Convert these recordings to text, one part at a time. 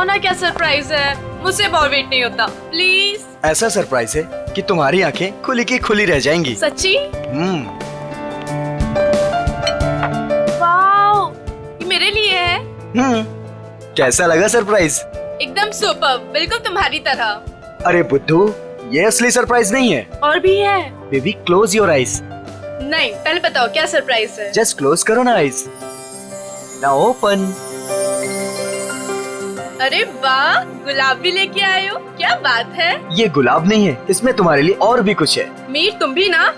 बताओ ना क्या सरप्राइज है, मुझसे और वेट नहीं होता प्लीज। ऐसा सरप्राइज है कि तुम्हारी आंखें खुली की खुली रह जाएंगी। सच्ची? वाओ, ये मेरे लिए है। कैसा लगा सरप्राइज? एकदम सुपर, बिल्कुल तुम्हारी तरह। अरे बुद्धू, ये असली सरप्राइज नहीं है। और भी है। Baby close your eyes. नहीं, पहले बताओ क्या सरप्राइज है। जस्ट क्लोज करो ना आईज। Now open. अरे वाह, गुलाब भी लेके आए हो, क्या बात है। ये गुलाब नहीं है, इसमें तुम्हारे लिए और भी कुछ है। मीर तुम भी ना,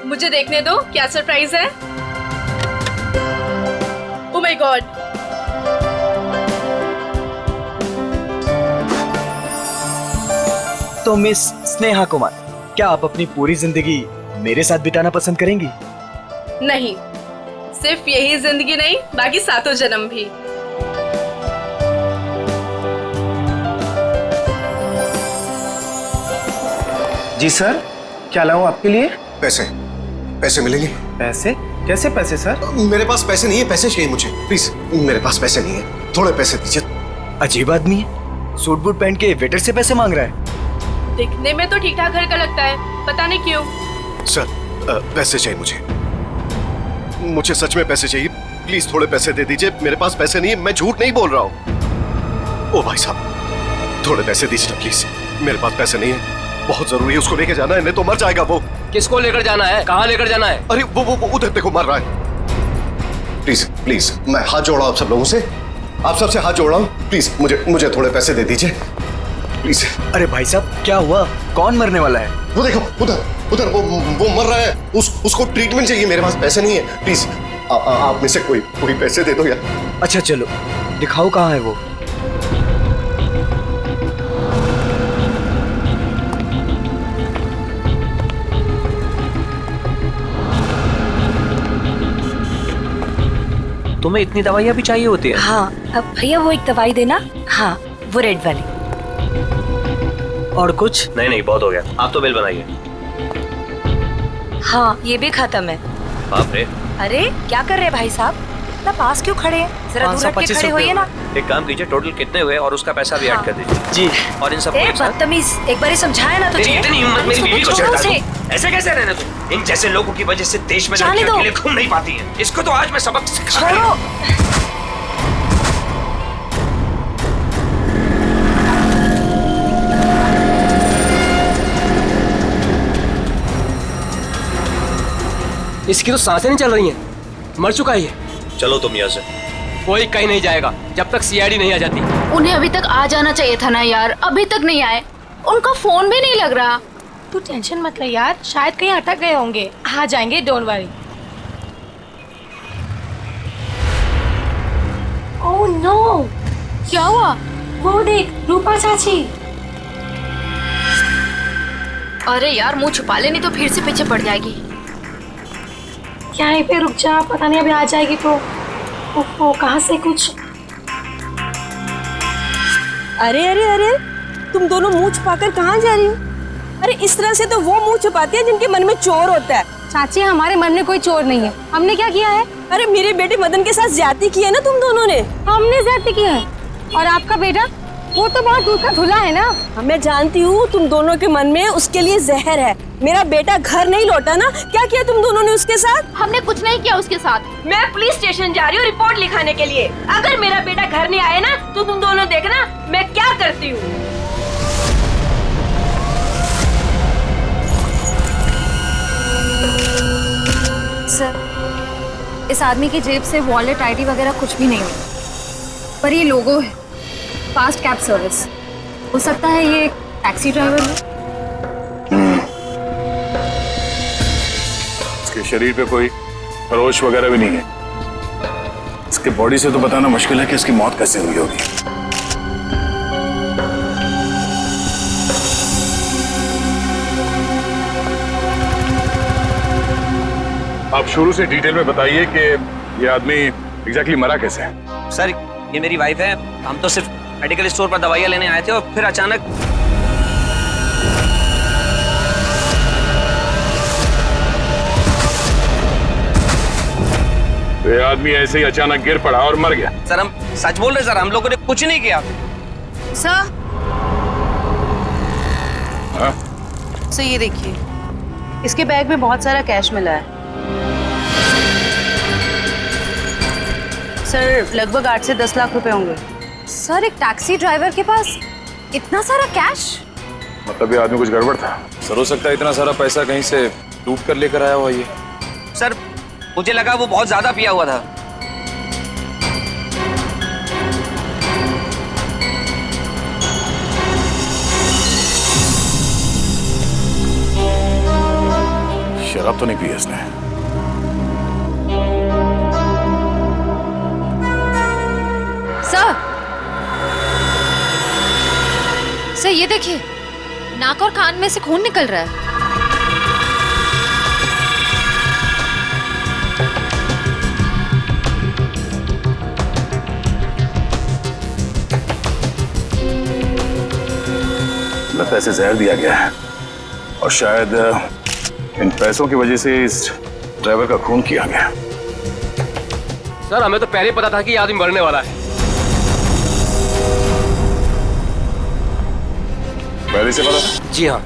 मुझे देखने दो क्या सरप्राइज है। ओह माय गॉड, तो मिस स्नेहा कुमार, क्या आप अपनी पूरी जिंदगी मेरे साथ बिताना पसंद करेंगी? नहीं, सिर्फ यही जिंदगी नहीं, बाकी सातों जन्म भी। जी सर, क्या लाऊं आपके लिए? पैसे, पैसे मिलेंगे? पैसे? कैसे पैसे सर? मेरे पास पैसे नहीं है, पैसे चाहिए मुझे प्लीज। मेरे पास पैसे नहीं है, थोड़े पैसे दीजिए। अजीब आदमी है, सूट बूट पहन के वेटर से पैसे मांग रहा है। दिखने में तो ठीक ठाक घर का लगता है, पता नहीं क्यों। सर, पैसे चाहिए मुझे सच में पैसे चाहिए, प्लीज थोड़े पैसे दे दीजिए। मेरे पास पैसे नहीं है, मैं झूठ नहीं बोल रहा हूँ। ओ भाई साहब, थोड़े पैसे दीजिए प्लीज, मेरे पास पैसे नहीं है, बहुत जरूरी है, उसको लेके जाना है, नहीं तो मर जाएगा वो। किसको लेकर जाना है, कहाँ लेकर जाना है? अरे वो उधर देखो, मर रहा है। प्लीज प्लीज, मैं हाथ जोड़ रहा हूँ आप सब लोगों से, आप सबसे हाथ जोड़ रहा हूँ, प्लीज मुझे थोड़े पैसे दे दीजिए प्लीज। अरे भाई साहब, क्या हुआ? कौन मरने वाला है? वो देखो उधर वो मर रहा है, उसको ट्रीटमेंट चाहिए, मेरे पास पैसे नहीं है, प्लीज आप में से कोई पैसे दे दो यार। अच्छा चलो, दिखाओ कहाँ है वो। तुम्हें इतनी दवाइयाँ भी चाहिए होती है? हाँ, अब भैया वो एक दवाई देना। हाँ, वो रेड वाली। और कुछ? नहीं, बहुत हो गया, आप तो बिल बनाइए। हाँ, ये भी खत्म है। बाप रे। अरे क्या कर रहे हैं भाई साहब, इतना पास क्यों खड़े हैं? जरा दूर हट के खड़े होइए ना। एक काम कीजिए, टोटल कितने हुए और उसका पैसा भी ऐड कर दीजिए। जी। और इन सब बदतमीज, एक बार ही समझाया ना तुझे। इतनी हिम्मत मेरी बीवी को चढ़ा दो। ऐसे कैसे रहने तुम? इन जैसे लोगों की वजह से देश में लड़कियां अकेले घूम नहीं पाती हैं। इसको तो आज मैं सबक सिखा रही हूं। इसकी तो सांसें नहीं चल रही हैं, मर चुका है ये। चलो तुम यहाँ से। कोई कहीं नहीं जाएगा जब तक सीआईडी नहीं आ जाती। उन्हें अभी तक आ जाना चाहिए था ना यार, अभी तक नहीं आए, उनका फोन भी नहीं लग रहा। तू टेंशन मत ले यार, शायद कहीं अटक गए होंगे, आ जाएंगे, डोंट वरी। ओह नो, क्या हुआ? वो देख, रूपा चाची। अरे यार, मुंह छुपा ले, नहीं तो फिर से पीछे पड़ जाएगी। क्या है पे, रुक जा, पता नहीं अभी आ जाएगी तो। ओहो, कहाँ से कुछ। अरे अरे अरे, तुम दोनों मुंह छुपाकर कहाँ जा रही हो? अरे इस तरह से तो वो मुंह छुपाते हैं जिनके मन में चोर होता है। चाची, हमारे मन में कोई चोर नहीं है, हमने क्या किया है? अरे मेरे बेटे मदन के साथ ज्यादती की है ना तुम दोनों ने। हमने ज्यादती की है, और आपका बेटा वो तो बहुत दूर का धुला है ना। मैं जानती हूँ तुम दोनों के मन में उसके लिए जहर है। मेरा बेटा घर नहीं लौटा ना, क्या किया तुम दोनों ने उसके साथ? हमने कुछ नहीं किया उसके साथ। मैं पुलिस स्टेशन जा रही हूँ रिपोर्ट लिखाने के लिए। अगर मेरा बेटा घर नहीं आया ना तो तुम दोनों देखना मैं क्या करती हूँ। सर, इस आदमी की जेब से वॉलेट, आईडी वगैरह कुछ भी नहीं हुई, पर ये लोगो है, फास्ट कैब सर्विस। हो सकता है ये टैक्सी ड्राइवर है। इसके शरीर पे कोई खरोच वगैरह भी नहीं है। इसके बॉडी से तो बताना मुश्किल है कि इसकी मौत कैसे हुई होगी। आप शुरू से डिटेल में बताइए कि ये आदमी एग्जैक्टली मरा कैसे है। सर, ये मेरी वाइफ है, हम तो सिर्फ मेडिकल स्टोर पर दवाइयाँ लेने आए थे और फिर अचानक तो ये आदमी ऐसे ही अचानक गिर पड़ा और मर गया। सर, हम सच बोल रहे सर, हम लोगों ने कुछ नहीं किया। सर हाँ? सर ये देखिए, इसके बैग में बहुत सारा कैश मिला है सर, लगभग 8 से 10 लाख रुपए होंगे। सर एक टैक्सी ड्राइवर के पास इतना सारा कैश? मतलब ये आदमी कुछ गड़बड़ था। सर हो सकता है इतना सारा पैसा कहीं से लूट कर लेकर आया हुआ ये। सर मुझे लगा वो बहुत ज्यादा पिया हुआ था। शराब तो नहीं पी इसने। सर ये देखिए, नाक और कान में से खून निकल रहा है। लगता है इसे जहर दिया गया है और शायद इन पैसों की वजह से इस ड्राइवर का खून किया गया। सर हमें तो पहले ही पता था कि ये आदमी मरने वाला है। पहले से पता था? जी हाँ।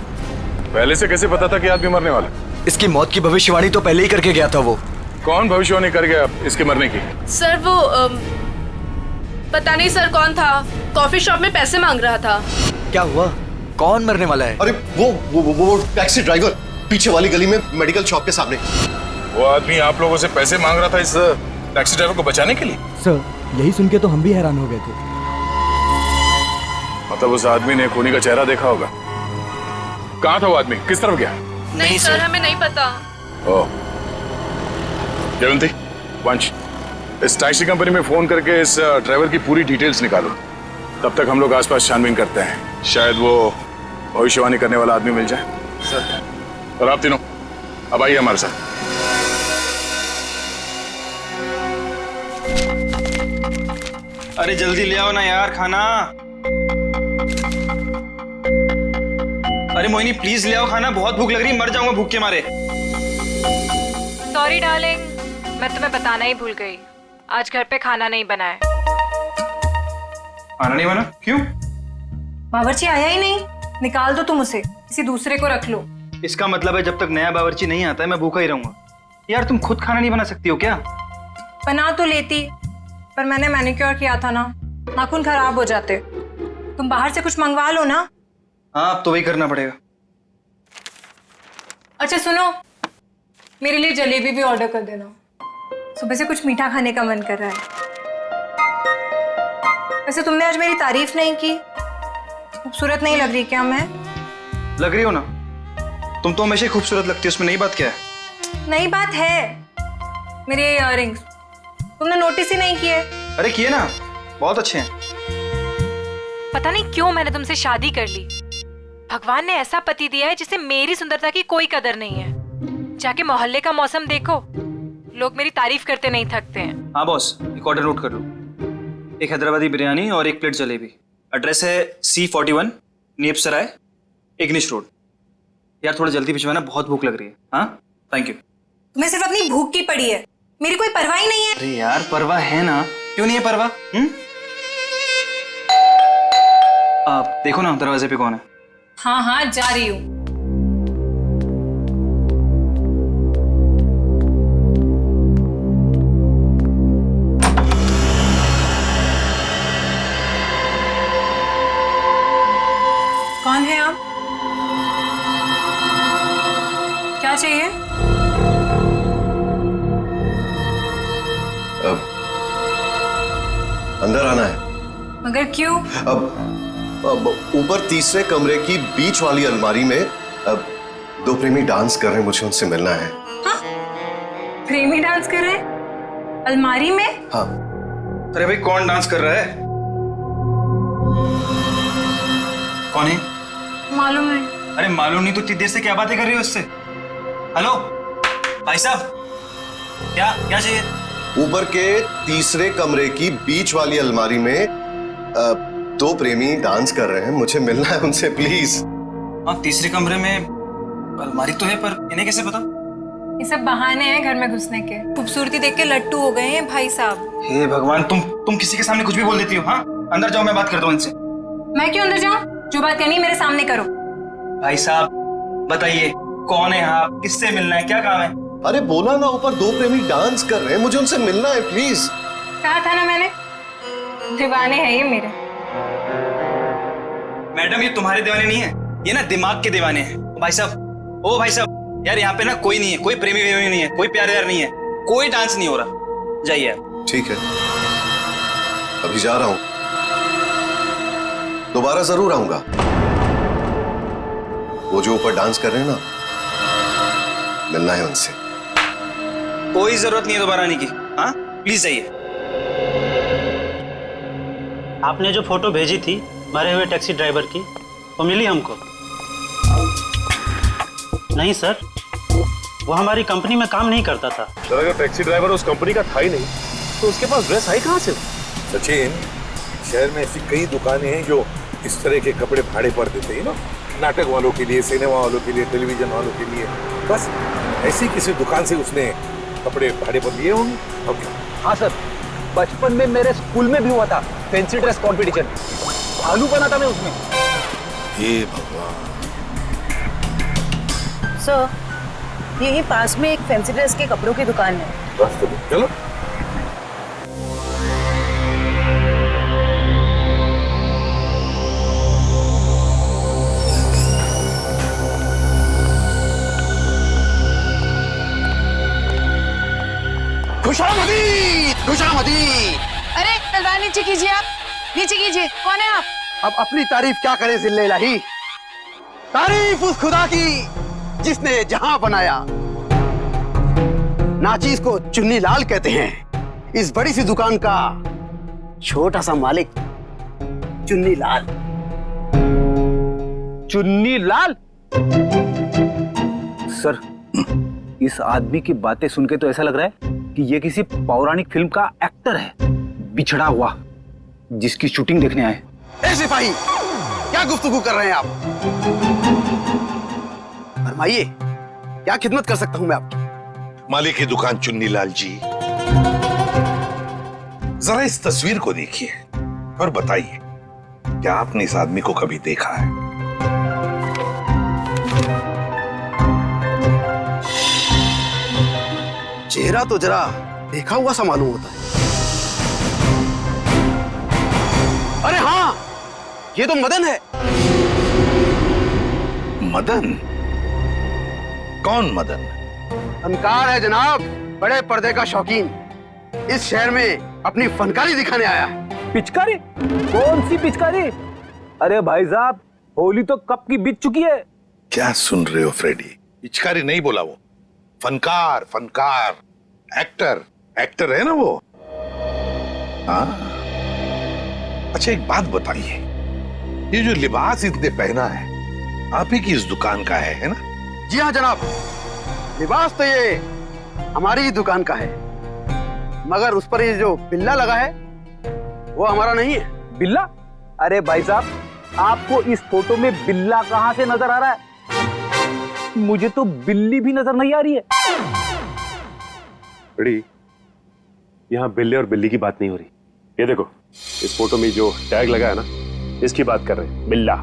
पहले से कैसे पता था कि आदमी मरने वाला? इसकी मौत की भविष्यवाणी तो पहले ही करके गया था वो। कौन भविष्यवाणी कर गया इसके मरने की? सर वो पता नहीं सर कौन था, कॉफी शॉप में पैसे मांग रहा था। क्या हुआ? कौन मरने वाला है? अरे वो टैक्सी ड्राइवर, पीछे वाली गली में मेडिकल शॉप के सामने। वो आदमी आप लोगों से पैसे मांग रहा था इस टैक्सी ड्राइवर को बचाने के लिए? सर यही सुन के तो हम भी हैरान हो गए थे। मतलब उस आदमी ने खूनी का चेहरा देखा होगा। कहाँ था वो आदमी? किस तरफ गया? नहीं सर, हमें नहीं पता। ओह, जयवंती, वंश, इस टैक्सी कंपनी में फोन करके इस ड्राइवर की पूरी डिटेल्स निकालो। तब तक हम लोग आसपास छानबीन करते हैं, शायद वो भविष्यवाणी करने वाला आदमी मिल जाए। सर। और आप तीनों अब आइए हमारे साथ। अरे जल्दी ले आओ ना यार खाना। अरे मोहिनी प्लीज ले आओ खाना, बहुत भूख लग रही है, मर जाऊंगा भूख के मारे। सॉरी डार्लिंग, मैं तुम्हें बताना ही भूल गई, आज घर पे खाना नहीं बना है। खाना नहीं बना? क्यों? बावर्ची आया ही नहीं, निकाल दो तुम उसे, किसी दूसरे को रख लो। इसका मतलब है जब तक नया बावर्ची नहीं आता है मैं भूखा ही रहूंगा। यार तुम खुद खाना नहीं बना सकती हो क्या? बना तो लेती, पर मैंने मैनिक्योर किया था ना, नाखून खराब हो जाते। तुम बाहर से कुछ मंगवा लो ना। हाँ अब तो वही करना पड़ेगा। अच्छा सुनो, मेरे लिए जलेबी भी ऑर्डर कर देना, सुबह से कुछ मीठा खाने का मन कर रहा है। वैसे तुमने आज मेरी तारीफ नहीं की, खूबसूरत नहीं लग रही क्या मैं? लग रही हो ना, तुम तो हमेशा ही खूबसूरत लगती हो, उसमें नई बात क्या है? नई बात है, मेरे इयररिंग्स तुमने नोटिस ही नहीं किए। अरे किए ना, बहुत अच्छे हैं। पता नहीं क्यों मैंने तुमसे शादी कर ली। भगवान ने ऐसा पति दिया है जिसे मेरी सुंदरता की कोई कदर नहीं है। जाके मोहल्ले का मौसम देखो, लोग मेरी तारीफ करते नहीं थकते हैं। हाँ बॉस, एक ऑर्डर नोट कर लो, एक हैदराबादी बिरयानी और एक प्लेट जलेबी। एड्रेस है C41 नीप सराय, इग्निश रोड। यार थोड़ा जल्दी भिजवाना, बहुत भूख लग रही है। हाँ थैंक यू। तुम्हें सिर्फ अपनी भूख की पड़ी है, मेरी कोई परवाह ही नहीं है। अरे यार परवाह है ना, क्यों नहीं है परवाह? आप देखो ना दरवाजे पे कौन है। हाँ हाँ जा रही हूँ। कौन है आप? क्या चाहिए? अंदर आना है। मगर क्यों? अब ऊपर तीसरे कमरे की बीच वाली अलमारी में अब दो प्रेमी डांस कर रहे हैं, मुझे उनसे मिलना है। हाँ? प्रेमी डांस कर रहे हैं अलमारी में? हाँ। अरे भाई कौन डांस कर रहा है? कौन है? मालूम नहीं। अरे मालूम नहीं तो इतनी देर से क्या बातें कर रही हो इससे? हेलो भाई साहब, क्या क्या चाहिए? ऊपर के तीसरे कमरे की बीच वाली अलमारी में दो प्रेमी डांस कर रहे हैं, मुझे मिलना है उनसे प्लीज। हाँ तीसरे कमरे में अलमारी तो है, पर इन्हें कैसे पता? ये सब बहाने हैं घर में घुसने के। खूबसूरती देख के लट्टू हो गए हैं भाई साहब। हे भगवान, तुम किसी के सामने कुछ भी बोल देती हो। हाँ अंदर जाओ, मैं बात करता हूँ इनसे। मैं क्यों अंदर जाऊं? जो बात करनी है मेरे सामने करो। भाई साहब बताइए, कौन है आप? किससे मिलना है? क्या काम है? अरे बोला ना, ऊपर दो प्रेमी डांस कर रहे हैं, मुझे उनसे मिलना है प्लीज। कहा था ना मैंने, दीवाने हैं ये मेरे। मैडम ये तुम्हारे दीवाने नहीं है, ये ना दिमाग के दीवाने हैं। भाई साहब, ओ भाई साहब, यार यहाँ पे ना कोई नहीं है, कोई प्रेमी वेमी नहीं है, कोई प्यार व्यार नहीं है, कोई डांस नहीं हो रहा। जाइए आप। ठीक है, अभी जा रहा हूं, दोबारा जरूर आऊंगा। वो जो ऊपर डांस कर रहे हैं ना, मिलना है उनसे। कोई जरूरत नहीं है दोबारा आने की। हाँ प्लीज जाइए। आपने जो फोटो भेजी थी मरे हुए टैक्सी ड्राइवर की, वो मिली हमको? नहीं सर, वो हमारी कंपनी में काम नहीं करता था। सर अगर टैक्सी ड्राइवर उस कंपनी का था ही नहीं तो उसके पास ड्रेस आई कहाँ से? सचिन, शहर में ऐसी कई दुकानें हैं जो इस तरह के कपड़े भाड़े पर देते हैं ना, नाटक वालों के लिए, सिनेमा वालों के लिए, टेलीविजन वालों के लिए। बस ऐसी किसी दुकान से उसने कपड़े भाड़े पर लिए होंगे। ओके। हाँ सर, बचपन में मेरे स्कूल में भी हुआ था फैंसी ड्रेस कंपटीशन, भालू बना था मैं उसमें। हे भगवान। सर, यही पास में एक फैंसी ड्रेस के कपड़ों की दुकान है। बस तो चलो। खुशामदी, खुशामदी। अरे तलवार नीचे कीजिए, आप नीचे कीजिए। कौन है आप? अब अपनी तारीफ क्या करें जिल्ले इलाही, तारीफ उस खुदा की जिसने जहां बनाया। नाचीज को चुन्नी लाल कहते हैं, इस बड़ी सी दुकान का छोटा सा मालिक चुन्नी लाल। चुन्नी लाल? सर, इस आदमी की बातें सुन के तो ऐसा लग रहा है कि ये किसी पौराणिक फिल्म का एक्टर है, बिछड़ा हुआ, जिसकी शूटिंग देखने आए। ए सिपाही, क्या गुफ्तगू कर रहे हैं आप? फरमाइए, क्या खिदमत कर सकता हूं मैं आपकी? मालिक की दुकान चुन्नी लाल जी, जरा इस तस्वीर को देखिए और बताइए, क्या आपने इस आदमी को कभी देखा है? चेहरा तो जरा देखा हुआ सा मालूम होता है। अरे हाँ, ये तो मदन है। मदन? कौन मदन? फनकार है जनाब, बड़े पर्दे का शौकीन, इस शहर में अपनी फनकारी दिखाने आया है। पिचकारी? कौन सी पिचकारी? अरे भाई साहब, होली तो कब की बीत चुकी है। क्या सुन रहे हो फ्रेडी? पिचकारी नहीं बोला वो, फनकार, फनकार, एक्टर, एक्टर है ना वो। हाँ, अच्छा एक बात बताइए, ये जो लिबास इसने पहना है आप ही की इस दुकान का है ना? जी हाँ जनाब, लिबास तो ये हमारी ही दुकान का है, मगर उस पर ये जो बिल्ला लगा है वो हमारा नहीं है। बिल्ला? अरे भाई साहब, आपको इस फोटो में बिल्ला कहां से नजर आ रहा है? मुझे तो बिल्ली भी नजर नहीं आ रही है। बड़ी, यहाँ बिल्ले और बिल्ली की बात नहीं हो रही। ये देखो, इस फोटो में जो टैग लगा है ना, इसकी बात कर रहे हैं, बिल्ला।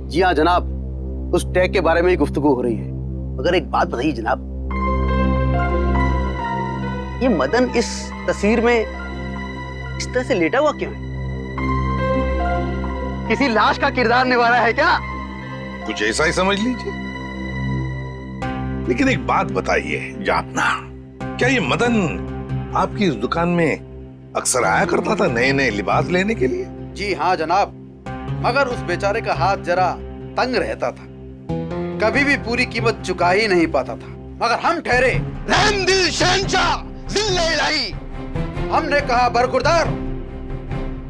जी हाँ जनाब, उस टैग के बारे में ही गुफ्तगू हो रही है। मगर एक बात बताइए जनाब, ये मदन इस तस्वीर में इस तरह से लेटा हुआ क्यों है? किसी लाश का किरदार निभा रहा है क्या? कुछ ऐसा ही समझ लीजिए। लेकिन एक बात बताइए जापना, क्या ये मदन आपकी इस दुकान में अक्सर आया करता था नए नए लिबास लेने के लिए? जी हाँ जनाब, मगर उस बेचारे का हाथ जरा तंग रहता था, कभी भी पूरी कीमत चुका ही नहीं पाता था। मगर हम ठहरे रहम दिल शहंशाह जिल्ले इलाही, हमने कहा बरखुरदार,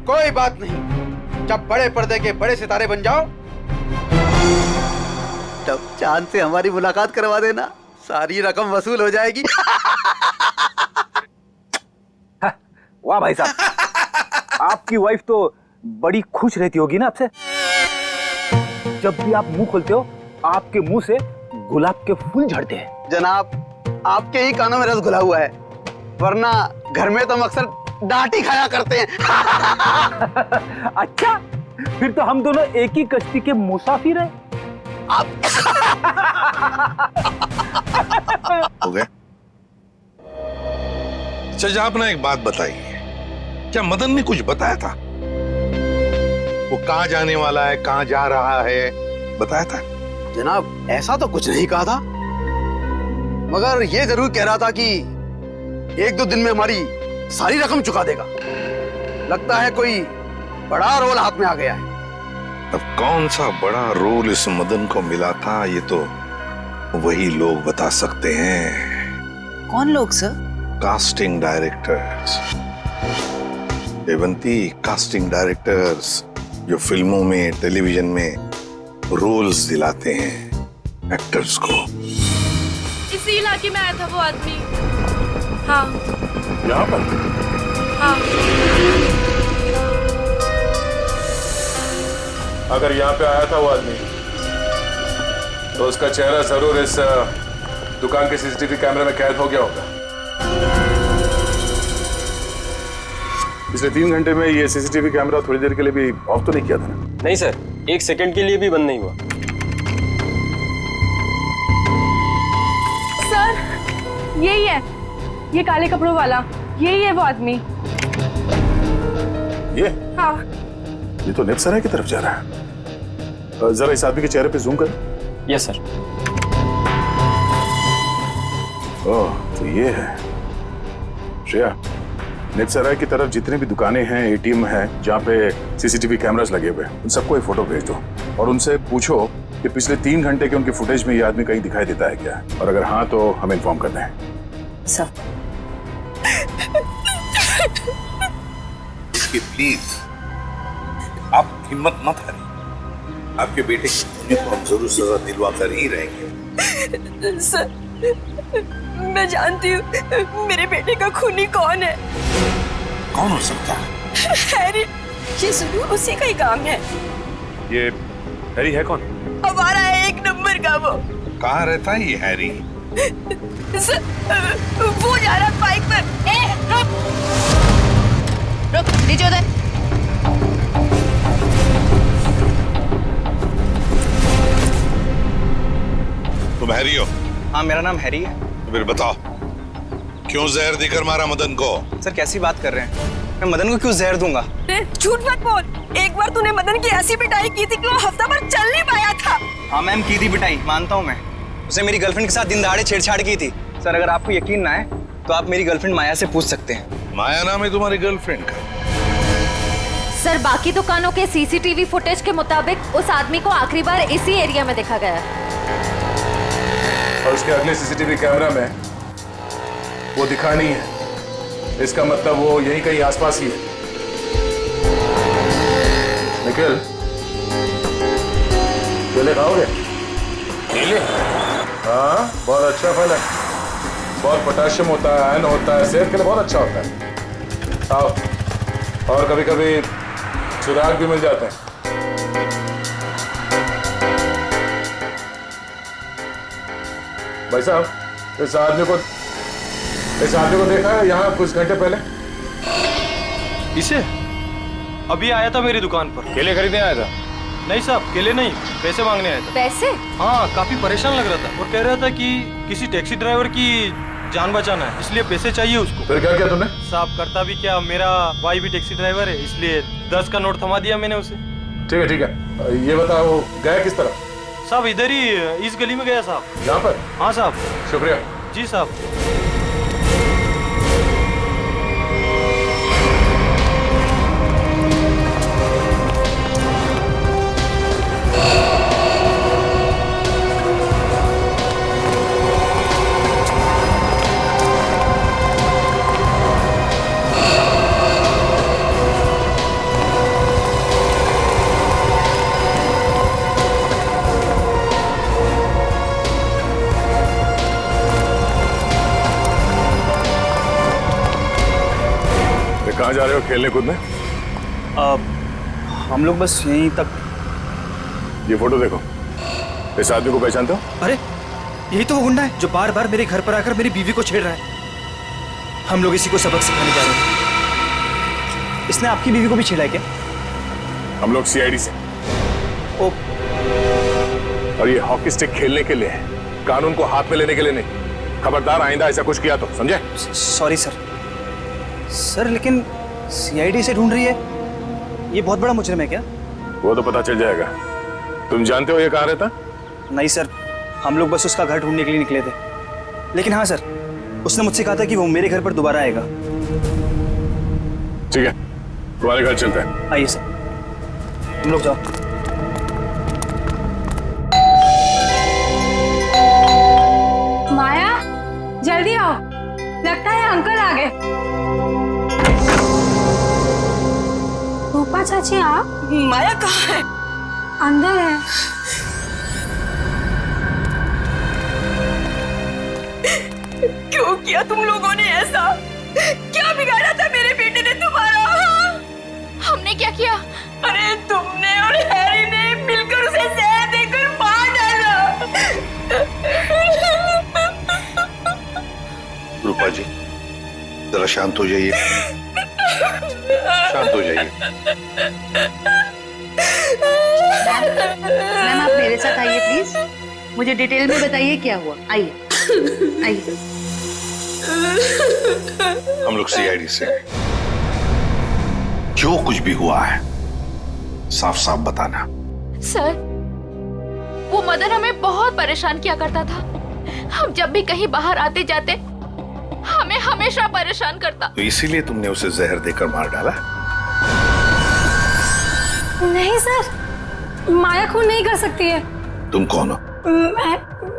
कोई बात नहीं, जब बड़े पर्दे के बड़े सितारे बन जाओ तब चांद से हमारी मुलाकात करवा देना, सारी रकम वसूल हो जाएगी। वाह भाई साहब, आपकी वाइफ तो बड़ी खुश रहती होगी ना आपसे। जब भी आप मुंह खोलते हो आपके मुंह से गुलाब के फूल झड़ते हैं। जनाब, आपके ही कानों में रस घुला हुआ है, वरना घर में तो हम अक्सर डांट ही खाया करते हैं। अच्छा, फिर तो हम दोनों एक ही कश्ती के मुसाफिर हैं। हो गए। अच्छा आपने एक बात बताई, क्या मदन ने कुछ बताया था? वो कहाँ जाने वाला है, कहाँ जा रहा है, बताया था? जनाब ऐसा तो कुछ नहीं कहा था, मगर ये जरूर कह रहा था कि 1-2 दिन में हमारी सारी रकम चुका देगा। लगता है कोई बड़ा रोल हाथ में आ गया है। अब कौन सा बड़ा रोल इस मदन को मिला था, ये तो वही लोग बता सकते हैं। कौन लोग sir? Casting directors Devanti, casting directors जो फिल्मों में, टेलीविजन में रोल्स दिलाते हैं एक्टर्स को। इसी इलाके में आया था वो आदमी। हाँ यहाँ पर? हाँ। अगर यहाँ पे आया था वो आदमी तो उसका चेहरा जरूर इस दुकान के सीसीटीवी कैमरे में कैद हो गया होगा। पिछले 3 घंटे में ये सीसीटीवी कैमरा थोड़ी देर के लिए भी ऑफ तो नहीं किया था ना? नहीं सर, 1 सेकंड के लिए भी बंद नहीं हुआ। सर यही है, ये काले कपड़ों वाला, यही है वो आदमी। ये? हाँ। ये तो नेपसराय की तरफ जा रहा है। जरा इस आदमी के चेहरे पे जूम कर। Yes sir. ओह, तो ये है। श्रेया, नेपसराय की तरफ जितने भी दुकानें हैं, एटीएम हैं, जहाँ पे सीसीटीवी कैमरास लगे हुए हैं, उन सबको एक फोटो भेज दो और उनसे पूछो कि पिछले 3 घंटे के उनके फुटेज में ये आदमी कहीं दिखाई देता है क्या, और अगर हाँ तो हमें इन्फॉर्म कर दें। सर प्लीज आप हिम्मत मत हारिए, आपके बेटे की खूनी को हम जरूर सजा दिलवा कर ही रहेंगे। सर मैं जानती हूँ मेरे बेटे का खूनी कौन है। कौन हो सकता है? हैरी, ये जरूर उसी का ही काम है। ये हैरी है कौन? हमारा है 1 नंबर का वो। कहाँ रहता है ये हैरी? सर वो जा रहा बाइक पर। रुक नीचे उधर। तुम हैरी हो? हाँ मेरा नाम हैरी है। तो फिर बताओ क्यों जहर देकर मारा मदन को? सर कैसी बात कर रहे हैं, मैं मदन को क्यों जहर दूंगा? झूठ मत बोल, एक बार तूने मदन की ऐसी पिटाई की थी कि वो हफ्ता भर चल नहीं पाया था। हाँ मैम की थी पिटाई, मानता हूँ मैं। उसे मेरी गर्लफ्रेंड के साथ दिन दहाड़े छेड़छाड़ की थी। सर अगर आपको यकीन ना है तो आप मेरी गर्लफ्रेंड माया से पूछ सकते हैं। माया नाम है तुम्हारी गर्लफ्रेंड का? सर बाकी दुकानों के सीसीटीवी फुटेज के मुताबिक उस आदमी को आखिरी बार इसी एरिया में देखा गया है। और उसके अगले सीसीटीवी कैमरा में वो दिखा नहीं है, इसका मतलब वो यहीं कहीं आसपास ही है। निखिल, केले खाओगे? केले? हाँ बहुत अच्छा फल है, बहुत पोटेशियम होता है, आयरन होता है, सेहत के लिए बहुत अच्छा होता है। आओ, और कभी कभी चिराग भी मिल जाते हैं। भाई साहब इस आदमी को देखा है यहाँ कुछ घंटे पहले? इसे अभी आया था मेरी दुकान पर। केले खरीदने आया था? नहीं साहब, केले नहीं, पैसे मांगने आया था। पैसे? हाँ, काफी परेशान लग रहा था और कह रहा था कि किसी टैक्सी ड्राइवर की जान बचाना है, इसलिए पैसे चाहिए उसको। फिर क्या किया तुमने? साहब करता भी क्या, मेरा भाई भी टैक्सी ड्राइवर है, इसलिए 10 का नोट थमा दिया मैंने उसे। ठीक है, ये बताओ गया किस तरफ? साहब इधर ही इस गली में गया साहब। यहाँ पर? हाँ साहब। शुक्रिया। जी साहब। कहाँ जा रहे हो खेलने कूदने? हम लोग बस यहीं तक। ये फोटो देखो, इस आदमी को पहचानते हो? अरे यही तो वो गुंडा है जो बार बार मेरे घर पर आकर मेरी बीवी को छेड़ रहा है। हम लोग इसी को सबक सिखाने जा रहे हैं। इसने आपकी बीवी को भी छेड़ा है क्या? हम लोग सीआईडी से। और ये हॉकी स्टिक खेलने के लिए है, कानून को हाथ में लेने के लिए नहीं। खबरदार आइंदा ऐसा कुछ किया तो, समझे? Sorry sir. सर लेकिन सीआईडी से ढूंढ रही है, ये बहुत बड़ा मुजरिम है क्या? वो तो पता चल जाएगा। तुम जानते हो ये कहाँ रहता? नहीं सर, हम लोग बस उसका घर ढूंढने के लिए निकले थे। लेकिन हाँ सर, उसने मुझसे कहा था कि वो मेरे घर पर दोबारा आएगा। ठीक है, तुम्हारे घर चलते हैं। आइए सर, तुम लोग जाओ। माया, जल्दी आओ, लगता है अंकल आ गए। रूपा चाची आप? माया कहाँ है? अंदर है। क्यों किया तुम लोगों ने ऐसा? क्या बिगाड़ा था मेरे बेटे ने तुम्हारा? हमने क्या किया? अरे तुमने और हैरी ने मिलकर उसे जहर देकर मार डाला। रूपा जी, जरा शांत हो जाइए, शांत हो जाइए। मैम आप मेरे साथ आइए प्लीज, मुझे डिटेल में बताइए क्या हुआ। आइए आइए। हम लोग सीआईडी से, जो कुछ भी हुआ है साफ साफ बताना। सर, वो मदन हमें बहुत परेशान किया करता था। हम जब भी कहीं बाहर आते जाते हमें हमेशा परेशान करता। तो इसीलिए तुमने उसे जहर देकर मार डाला? नहीं सर, माया खून नहीं कर सकती है। तुम कौन हो?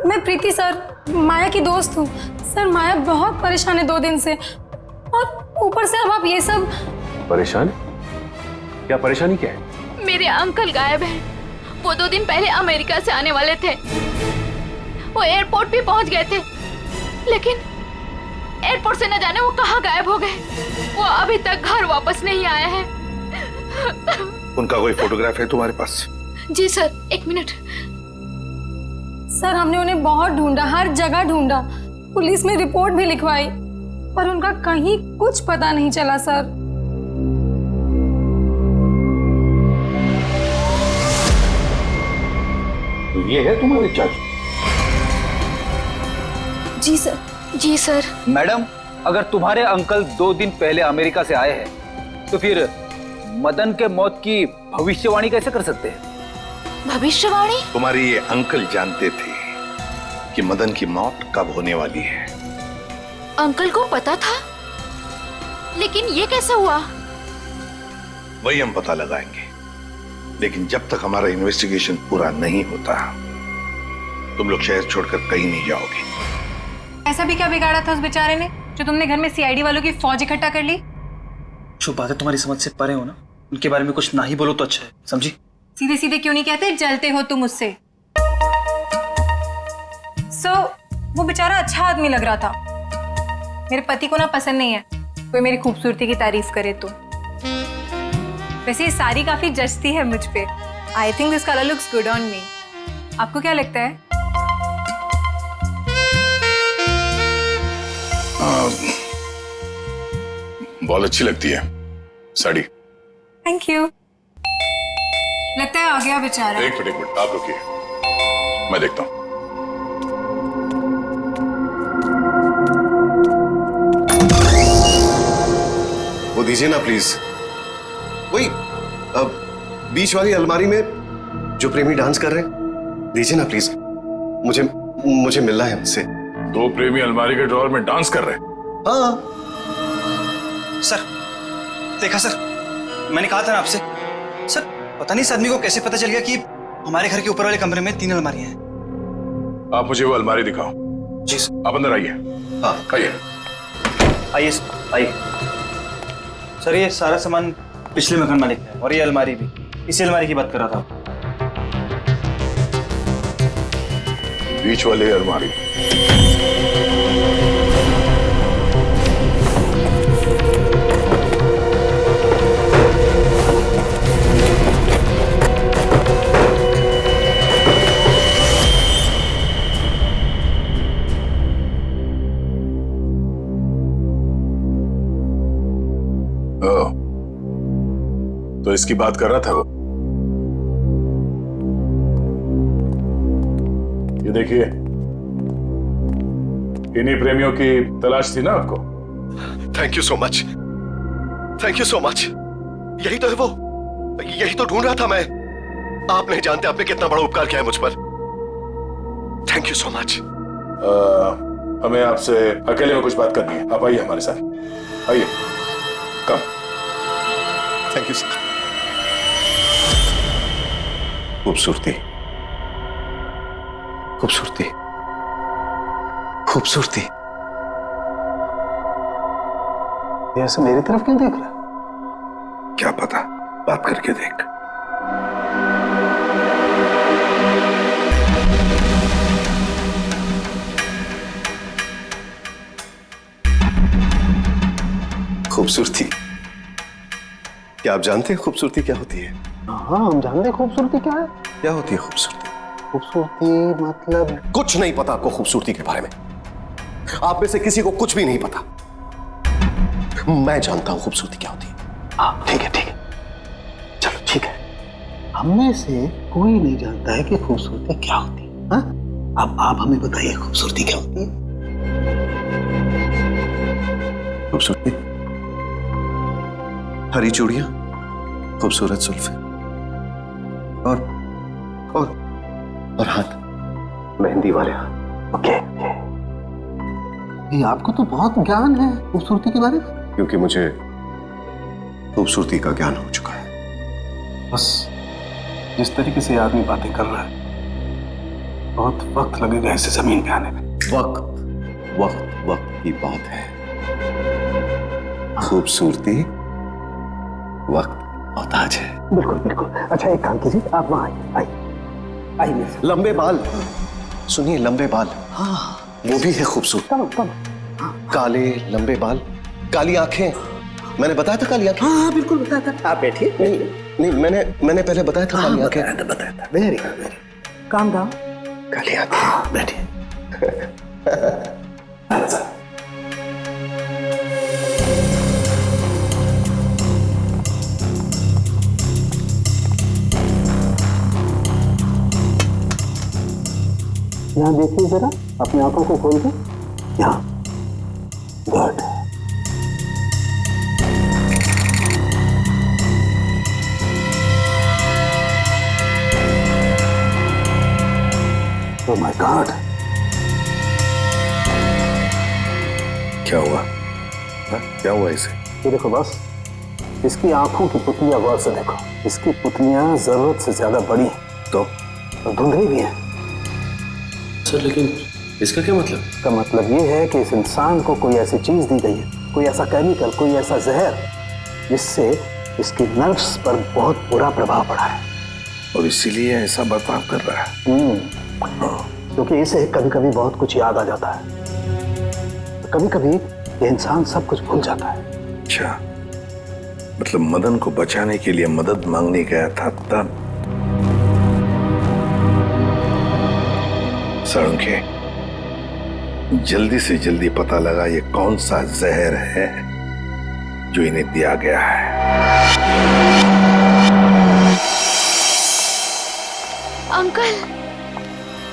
मैं प्रीति सर, माया की दोस्त हूँ। सर माया बहुत परेशान है 2 दिन से, और ऊपर से अब आप ये सब। परेशान? क्या परेशानी क्या है? मेरे अंकल गायब हैं। वो 2 दिन पहले अमेरिका से आने वाले थे। वो एयरपोर्ट भी पहुंच गए थे, लेकिन एयरपोर्ट से न जाने वो कहाँ गायब हो गए। वो अभी तक घर वापस नहीं आए हैं। उनका कोई फोटोग्राफ है तुम्हारे पास? जी सर, 1 मिनट। सर हमने उन्हें बहुत ढूंढा, हर जगह ढूंढा, पुलिस में रिपोर्ट भी लिखवाई, पर उनका कहीं कुछ पता नहीं चला सर। तो ये है तुम्हारे चाचू? जी सर। जी सर। मैडम, अगर तुम्हारे अंकल 2 दिन पहले अमेरिका से आए हैं, तो फिर मदन के मौत की भविष्यवाणी कैसे कर सकते हैं? भविष्यवाणी? तुम्हारे ये अंकल जानते थे कि मदन की मौत कब होने वाली है। अंकल को पता था, लेकिन ये कैसे हुआ? वही हम पता लगाएंगे, लेकिन जब तक हमारा इन्वेस्टिगेशन पूरा नहीं होता तुम लोग शहर छोड़कर कहीं नहीं जाओगे। ऐसा भी क्या बिगाड़ा था उस बेचारे ने जो तुमने घर में सीआईडी वालों की फौज इकट्ठा कर ली? जो बातें तुम्हारी समझ से परे हो ना, उनके बारे में कुछ ना ही बोलो तो अच्छा है, समझी? सीधे सीधे क्यों नहीं कहते, जलते हो तुम उससे। वो बेचारा अच्छा आदमी लग रहा था। मेरे पति को ना पसंद नहीं है कोई मेरी खूबसूरती की तारीफ करे तो। वैसे ये साड़ी काफी जचती है मुझ पे। I think this colour looks good on me. आपको क्या लगता है? बहुत अच्छी लगती है साड़ी। Thank you. लगता है आ गया बेचारा। एक मिनट आप रुकिए, मैं देखता हूं। वो दीजिए ना प्लीज। वही बीच वाली अलमारी में जो प्रेमी डांस कर रहे हैं, दीजिए ना प्लीज। मुझे मिलना है उनसे। 2 प्रेमी अलमारी के ड्रॉअर में डांस कर रहे हैं? हाँ सर, देखा सर, मैंने कहा था ना आपसे। सर पता नहीं इस आदमी को कैसे पता चल गया कि हमारे घर के ऊपर वाले कमरे में 3 अलमारियां हैं। आप मुझे वो अलमारी दिखाओ। जी सर। आप अंदर आइए। हाँ आइए। आइए आइए। सर ये सारा सामान पिछले मकान मालिक है, और ये अलमारी भी इसी अलमारी की बात कर रहा था। बीच वाले अलमारी। तो इसकी बात कर रहा था वो। देखिए, इन्हीं प्रेमियों की तलाश थी ना आपको? Thank you so much, thank you so much. यही तो है वो, यही तो ढूंढ रहा था मैं। आप नहीं जानते आपने कितना बड़ा उपकार किया है मुझ पर। Thank you so much. हमें आपसे अकेले में कुछ बात करनी है, आप आइए हमारे साथ, आइए, कम। Thank you sir. खूबसूरती, खूबसूरती, खूबसूरती। ये ऐसे मेरी तरफ क्यों देख रहा है? क्या पता, बात करके देख। खूबसूरती, क्या आप जानते हैं खूबसूरती क्या होती है? हाँ, हम जानते हैं खूबसूरती क्या है। क्या होती है खूबसूरती? खूबसूरती मतलब कुछ नहीं पता आपको खूबसूरती के बारे में। आप में से किसी को कुछ भी नहीं पता। मैं जानता हूं खूबसूरती क्या होती है। हाँ ठीक है, ठीक है, चलो ठीक है। हम में से कोई नहीं जानता है कि खूबसूरती क्या होती है। हाँ? अब आप हमें बताइए खूबसूरती क्या होती है? खूबसूरती हरी चूड़ियां, खूबसूरत जुल्फे और हाथ, मेहंदी वाले हाथ। ओके, ये आपको तो बहुत ज्ञान है खूबसूरती के बारे में। क्योंकि मुझे खूबसूरती का ज्ञान हो चुका है। बस जिस तरीके से आदमी बातें कर रहा है, बहुत वक्त लगेगा इसे जमीन पे आने में। वक्त वक्त वक्त की बात है। खूबसूरती वक्त मोहताज है। बिल्कुल बिल्कुल। अच्छा एक काम कीजिए, आप वहां आइए। लंबे बाल, सुनिए, लंबे बाल, हाँ वो भी है खूबसूरत। कम काले लंबे बाल, काली आंखें। मैंने बताया था काली आंखें। हाँ बिल्कुल बताया था। आप बैठिए। नहीं, मैंने पहले बताया था काली आंखें। बताया था। Very good, calm down. काली आंखें, बैठिए। यहाँ देखिए जरा, अपनी आंखों को खोल के। यहाँ, गुड। ओह माय गॉड, क्या हुआ? क्या हुआ इसे? ये देखो बस, इसकी आंखों की पुतलियां गौर से देखो। इसकी पुतलियां जरूरत से ज्यादा बड़ी हैं तो धुंधली भी हैं। सर लेकिन इसका क्या मतलब? इसका मतलब ये है कि इस इंसान को कोई ऐसी चीज दी गई है, कोई ऐसा केमिकल, कोई ऐसा जहर, जिससे इसकी नर्व्स पर बहुत बुरा प्रभाव पड़ा है और इसीलिए ऐसा बर्ताव कर रहा है। क्योंकि इसे कभी कभी बहुत कुछ याद आ जाता है, कभी कभी ये इंसान सब कुछ भूल जाता है। अच्छा, मतलब मदन को बचाने के लिए मदद मांगने गया था तब। सड़ुंखे, जल्दी से जल्दी पता लगा ये कौन सा जहर है जो इन्हें दिया गया है। अंकल,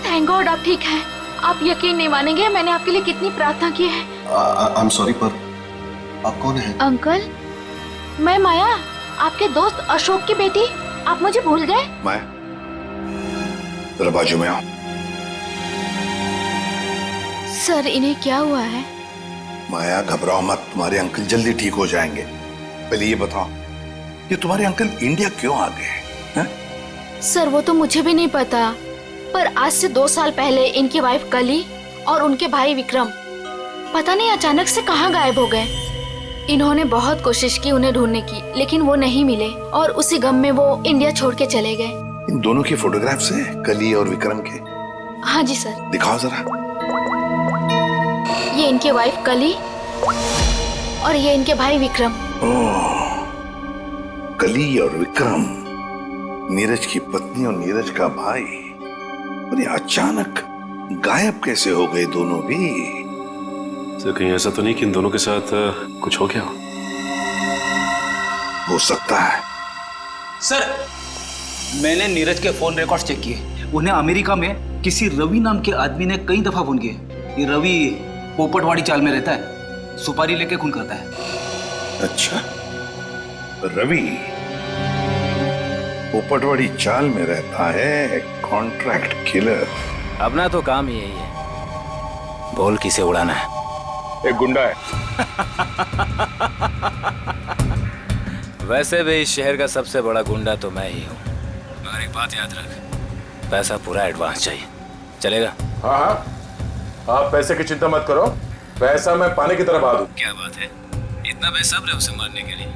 थैंक गॉड आप ठीक हैं। आप यकीन नहीं मानेंगे, मैंने आपके लिए कितनी प्रार्थना की है। आई एम सॉरी, पर आप कौन हैं? अंकल, मैं माया, आपके दोस्त अशोक की बेटी। आप मुझे भूल गए? माया, जरा बाजू में आओ। सर, इन्हें क्या हुआ है? माया घबराओ मत, तुम्हारे अंकल जल्दी ठीक हो जाएंगे। पहले ये बताओ, ये तुम्हारे अंकल इंडिया क्यों आ गए? सर, वो तो मुझे भी नहीं पता, पर आज से 2 साल पहले इनकी वाइफ कली और उनके भाई विक्रम पता नहीं अचानक से कहाँ गायब हो गए। इन्होंने बहुत कोशिश की उन्हें ढूंढने की, लेकिन वो नहीं मिले और उसी गम में वो इंडिया छोड़ के चले गए। इन दोनों की फोटोग्राफ्स हैं, कली और विक्रम के? हाँ जी सर। दिखाओ जरा। ये इनकी वाइफ कली और ये इनके भाई विक्रम। ओह, कली और विक्रम, नीरज की पत्नी और नीरज का भाई। और ये अचानक गायब कैसे हो गए दोनों भी? सर कहीं ऐसा तो नहीं कि इन दोनों के साथ कुछ हो गया हो सकता है। सर, मैंने नीरज के फोन रिकॉर्ड चेक किए। उन्हें अमेरिका में किसी रवि नाम के आदमी ने कई दफा फोन किया। ये रवि पोपटवाड़ी चाल में रहता है, सुपारी लेके खून करता है। अच्छा, रवि पोपटवाड़ी चाल में रहता है, कॉन्ट्रैक्ट किलर। अपना तो काम ही यही है, बोल किसे उड़ाना है। एक गुंडा है। वैसे भी इस शहर का सबसे बड़ा गुंडा तो मैं ही हूँ। मगर एक बात याद रख, पैसा पूरा एडवांस चाहिए, चलेगा? हाँ हाँ, आप पैसे की चिंता मत करो, पैसा मैं पानी की तरह बहा दूं। क्या बात है, इतना बेसब्र है उसे मारने के लिए।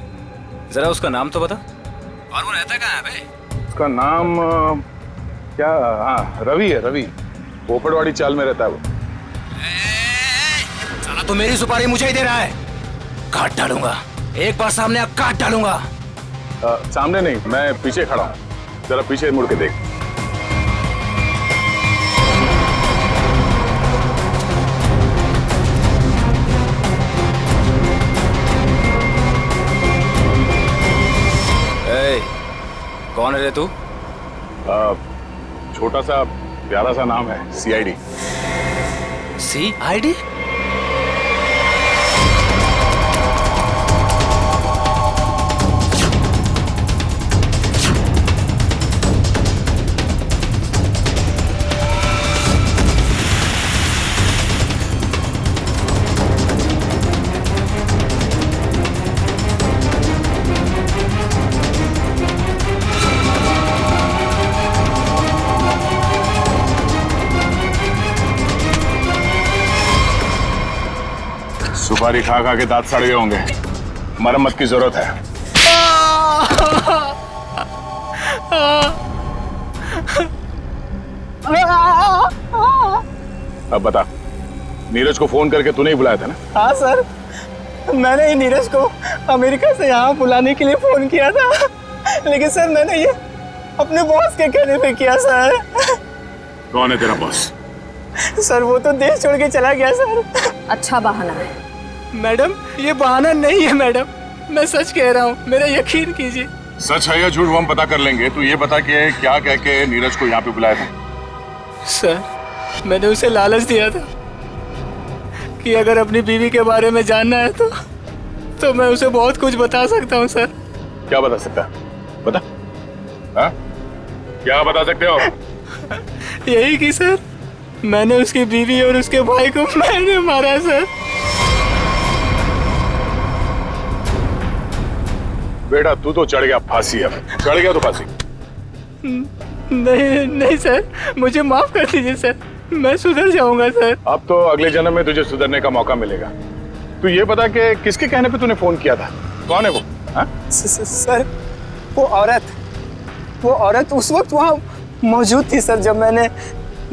जरा उसका नाम तो बता, और वो रहता कहाँ है बे? उसका नाम क्या? हाँ, रवि है, रवि। पोपटवाड़ी चाल में रहता है वो। साला तो मेरी सुपारी मुझे ही दे रहा है, काट डालूंगा, एक बार सामने आ काट डालूंगा। सामने नहीं, मैं पीछे खड़ा हूँ, जरा पीछे मुड़ के देख। कौन है रे तू? छोटा सा प्यारा सा नाम है, CID। CID? सुपारी खा खा के दांत सड़ गए होंगे, मरम्मत की जरूरत है। अब बता, नीरज को फोन करके तूने ही बुलाया था ना? हाँ सर, मैंने ही नीरज को अमेरिका से यहाँ बुलाने के लिए फोन किया था, लेकिन सर मैंने ये अपने बॉस के कहने पे किया सर। कौन है तेरा बॉस? सर वो तो देश छोड़ के चला गया सर। अच्छा बहाना है मैडम, ये बहाना नहीं है मैडम, मैं सच कह रहा हूँ, मेरा यकीन कीजिए। सच है या झूठ वो हम पता कर लेंगे, तू ये बता कि क्या कह के नीरज को यहाँ पे बुलाया था? सर मैंने उसे लालच दिया था कि अगर अपनी बीवी के बारे में जानना है तो मैं उसे बहुत कुछ बता सकता हूँ सर। क्या बता सकता है? बता। हाँ? क्या बता सकते हो? यही कि सर मैंने उसकी बीवी और उसके भाई को मैंने मारा सर। बेटा तू तो चढ़ गया फांसी, अब चढ़ गया तो फांसी। नहीं नहीं सर, मुझे माफ कर दीजिए सर, मैं सुधर जाऊंगा सर। अब तो अगले जन्म में तुझे सुधरने का मौका मिलेगा। तू ये बता कि किसके कहने पे तूने फोन किया था? कौन है वो? सर वो औरत उस वक्त वहाँ मौजूद थी सर, जब मैंने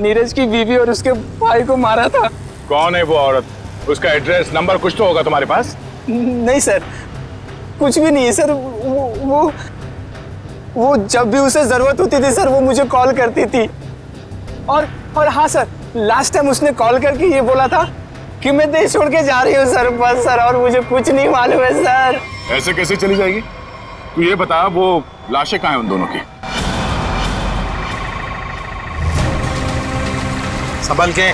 नीरज की बीवी और उसके भाई को मारा था। कौन है वो औरत? उसका एड्रेस नंबर कुछ तो होगा तुम्हारे पास? नहीं सर, कुछ भी नहीं है सर। वो जब भी उसे जरूरत होती थी सर, वो मुझे कॉल करती थी। और हाँ सर, लास्ट टाइम उसने कॉल करके ये बोला था कि मैं देश छोड़ के जा रही हूँ सर, बस सर, और मुझे कुछ नहीं मालूम है सर। ऐसे कैसे चली जाएगी? तू ये बता, वो लाशें कहाँ हैं उन दोनों की? संभल के।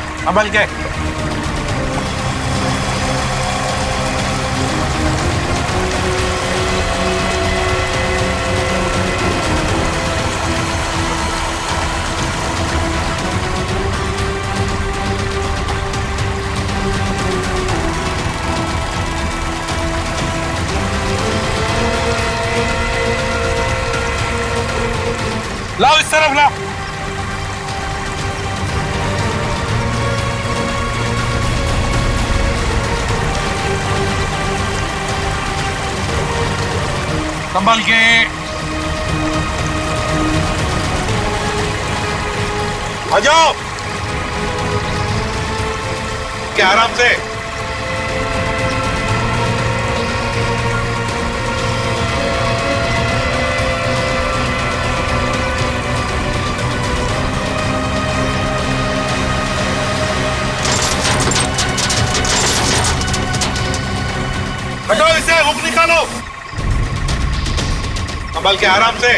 लाओ इस तरफ लाओ। संभल के। आ जाओ क्या आराम से। हटो इसे, हुक निकालो। संभल के आराम से।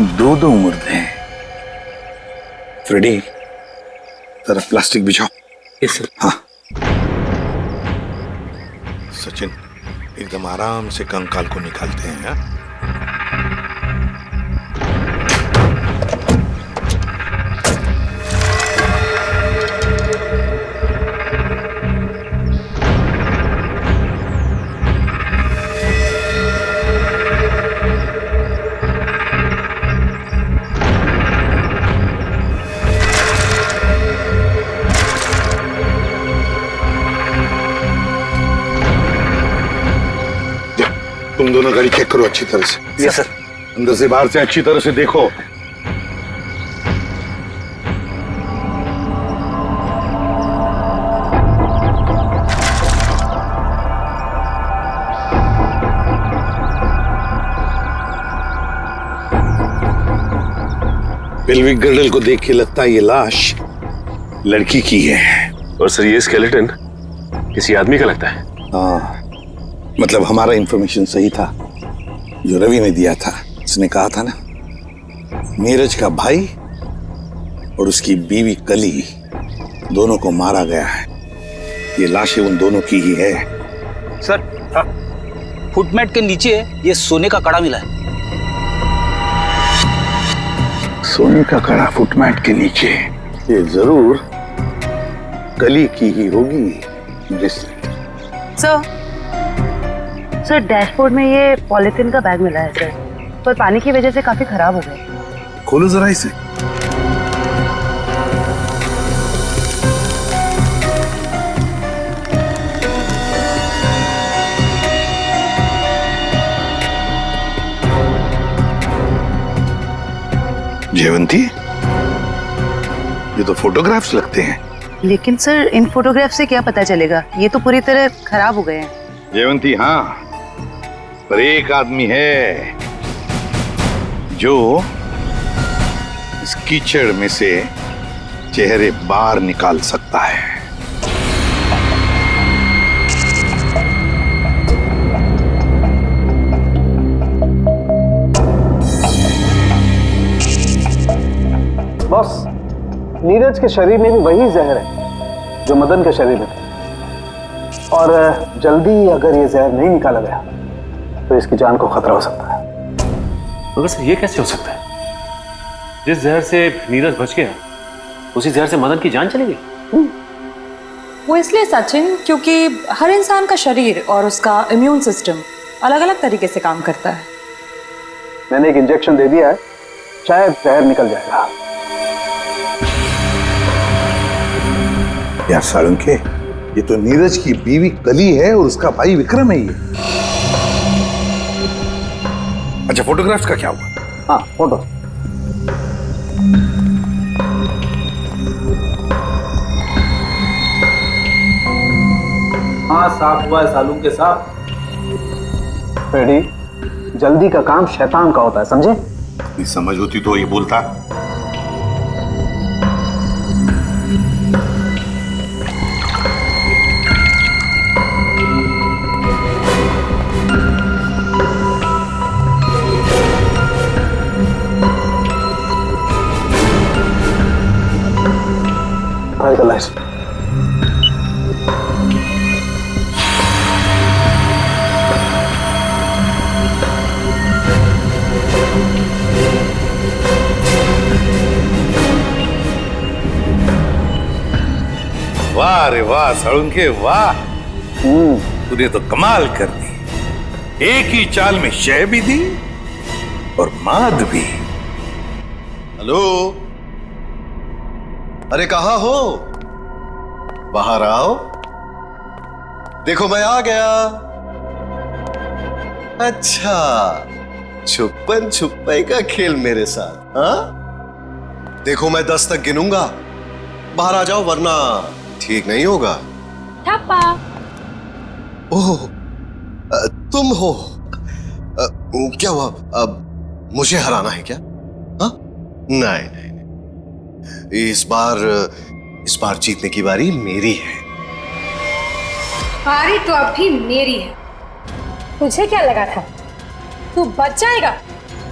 दो मुर्दे हैं। फ्रेडी, जरा प्लास्टिक बिछाओ। Yes sir. हाँ सचिन, एकदम आराम से कंकाल को निकालते हैं। हाँ? तुम दोनों गाड़ी चेक करो अच्छी तरह से। Yes sir. अंदर से बाहर से अच्छी तरह से देखो। पेल्विक गर्डल को देख के लगता है ये लाश लड़की की है। और सर ये स्केलेटन किसी आदमी का लगता है। हाँ, मतलब हमारा इंफॉर्मेशन सही था जो रवि ने दिया था। उसने कहा था ना, नीरज का भाई और उसकी बीवी कली दोनों को मारा गया है। ये लाशें उन दोनों की ही है। सर, फुटमैट के नीचे ये सोने का कड़ा मिला है। सोने का कड़ा फुटमैट के नीचे? ये जरूर कली की ही होगी। सर डैशबोर्ड में ये पॉलिथीन का बैग मिला है सर, पर पानी की वजह से काफी खराब हो गए। खोलो जरा इसे। जयवंती, ये तो फोटोग्राफ्स लगते हैं। लेकिन सर इन फोटोग्राफ से क्या पता चलेगा, ये तो पूरी तरह खराब हो गए हैं। जयवंती, हाँ, पर एक आदमी है जो इस कीचड़ में से चेहरे बाहर निकाल सकता है। बॉस, नीरज के शरीर में भी वही जहर है जो मदन के शरीर में था, और जल्दी अगर ये जहर नहीं निकाला गया तो इसकी जान को खतरा हो सकता है। मगर सर ये कैसे हो सकता है? जिस जहर से नीरज बच गया उसी जहर से मदन की जान चली गई। वो इसलिए सचिन, क्योंकि हर इंसान का शरीर और उसका इम्यून सिस्टम अलग अलग तरीके से काम करता है। मैंने एक इंजेक्शन दे दिया है, शायद जहर निकल जाएगा। यार साळुंखे, ये तो नीरज की बीवी कली है और उसका भाई विक्रम है ये। अच्छा, फोटोग्राफ्स का क्या हुआ? हाँ, फोटो। हाँ, साफ हुआ है सालूंखे साहब। फ्रेडी, जल्दी का काम शैतान का होता है, समझे? ये समझ होती तो ये बोलता। वाह रे वाह साळुंखे, वाह, तूने तो कमाल कर दी। एक ही चाल में शय भी दी और माद भी। हेलो, अरे कहाँ हो? बाहर आओ, देखो मैं आ गया। अच्छा, छुपन छुपाई का खेल मेरे साथ, हाँ? देखो मैं 10 तक गिनूंगा, बाहर आ जाओ वरना ठीक नहीं होगा। ठप्पा। ओह, तुम हो? क्या हुआ? अब मुझे हराना है क्या? हाँ? नहीं नहीं नहीं, इस बार जीतने की बारी मेरी है। बारी तो अब भी मेरी है। तुझे क्या लगा था तू बच जाएगा?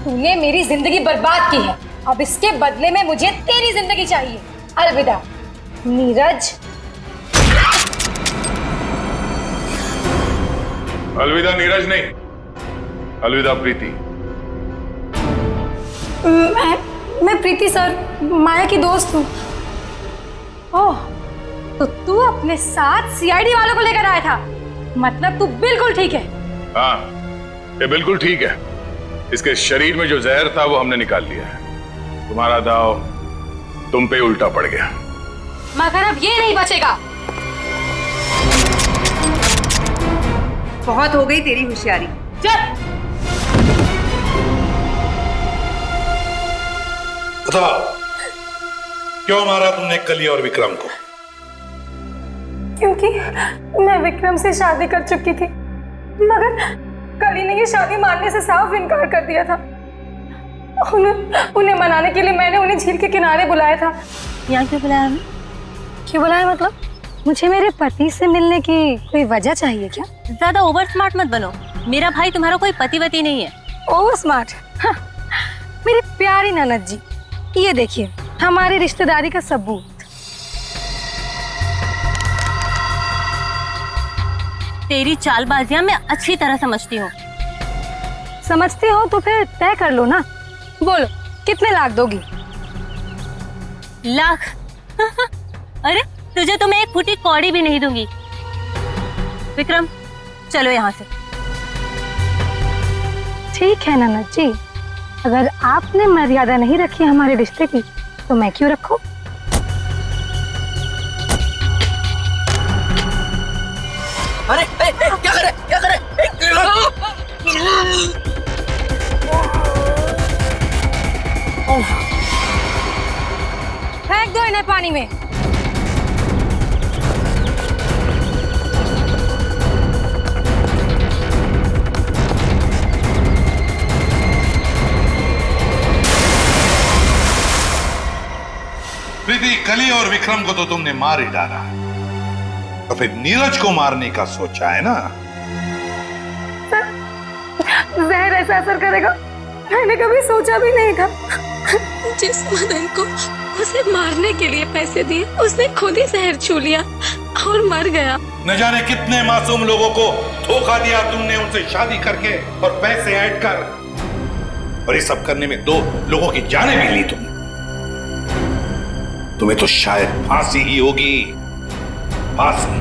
तूने मेरी जिंदगी बर्बाद की है, अब इसके बदले में मुझे तेरी जिंदगी चाहिए। अलविदा नीरज। अलविदा नीरज नहीं, अलविदा प्रीति। मैं प्रीति सर, माया की दोस्त हूँ। ओह, तो तू अपने साथ सीआईडी वालों को लेकर आया था? मतलब तू बिल्कुल ठीक है। हाँ, ये बिल्कुल ठीक है। इसके शरीर में जो जहर था वो हमने निकाल लिया है। तुम्हारा दाव तुम पे उल्टा पड़ गया। मगर अब ये नहीं बचेगा। बहुत हो गई तेरी होशियारी। चल। बताओ, क्यों मारा तुमने कली और विक्रम को? क्योंकि मैं विक्रम से शादी कर चुकी थी, मगर कली ने ये शादी मानने से साफ इनकार कर दिया था। उन्हें मनाने के लिए मैंने उन्हें झील के किनारे बुलाया था। यहाँ क्यों बुलाया हमें? क्यों बुलाया मतलब? मुझे मेरे पति से मिलने की कोई वजह चाहिए क्या? ज्यादा ओवर स्मार्ट मत बनो। मेरा भाई तुम्हारा कोई पतिवती नहीं है। Over smart? हाँ, मेरी प्यारी ननद जी, ये देखिए हमारी रिश्तेदारी का सबूत। तेरी चालबाजियां मैं अच्छी तरह समझती हूँ। समझती हो तो फिर तय कर लो ना। बोलो कितने लाख दोगी? लाख? अरे तुझे तो मैं एक फूटी कौड़ी भी नहीं दूंगी। विक्रम चलो यहाँ से। ठीक है ननद जी, अगर आपने मर्यादा नहीं रखी हमारे रिश्ते की तो मैं क्यों रखूं? अरे क्या करे क्या करे? फेंक दो इन्हें पानी में। प्रीति, कली और विक्रम को तो तुमने मार ही डाला, तो फिर नीरज को मारने का सोचा है ना? जहर ऐसा असर करेगा मैंने कभी सोचा भी नहीं था। जिस मदन को उसे मारने के लिए पैसे दिए, उसने खुद ही जहर छू लिया और मर गया। न जाने कितने मासूम लोगों को धोखा दिया तुमने, उनसे शादी करके और पैसे ऐड कर, और ये सब करने में 2 लोगों की जानें भी ली तुमने। तुम्हें तो शायद फांसी ही होगी, फांसी।